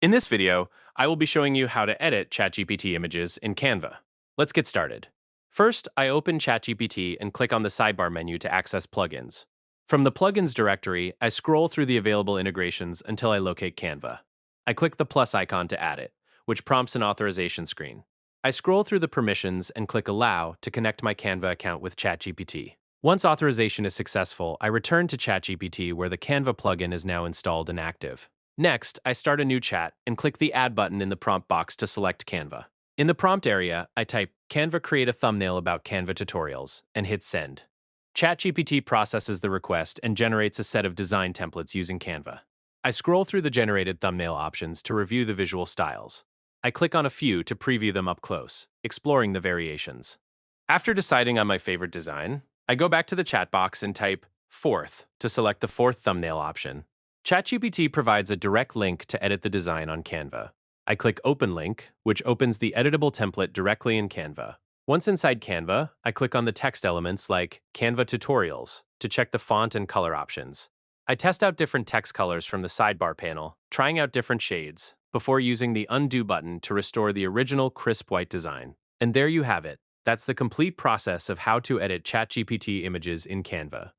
In this video, I will be showing you how to edit Chatgpt images in Canva. Let's get started. First, I open Chatgpt and click on the sidebar menu to access plugins. From the plugins directory, I scroll through the available integrations until I locate Canva. I click the plus icon to add it, which prompts an authorization screen. I scroll through the permissions and click Allow to connect my Canva account with Chatgpt. Once authorization is successful, I return to Chatgpt where the Canva plugin is now installed and active. Next, I start a new chat and click the Add button in the prompt box to select Canva. In the prompt area, I type Canva create a thumbnail about Canva tutorials and hit send. ChatGPT processes the request and generates a set of design templates using Canva. I scroll through the generated thumbnail options to review the visual styles. I click on a few to preview them up close, exploring the variations. After deciding on my favorite design, I go back to the chat box and type fourth to select the fourth thumbnail option. ChatGPT provides a direct link to edit the design on Canva. I click Open Link, which opens the editable template directly in Canva. Once inside Canva, I click on the text elements like Canva Tutorials to check the font and color options. I test out different text colors from the sidebar panel, trying out different shades, before using the Undo button to restore the original crisp white design. And there you have it. That's the complete process of how to edit ChatGPT images in Canva.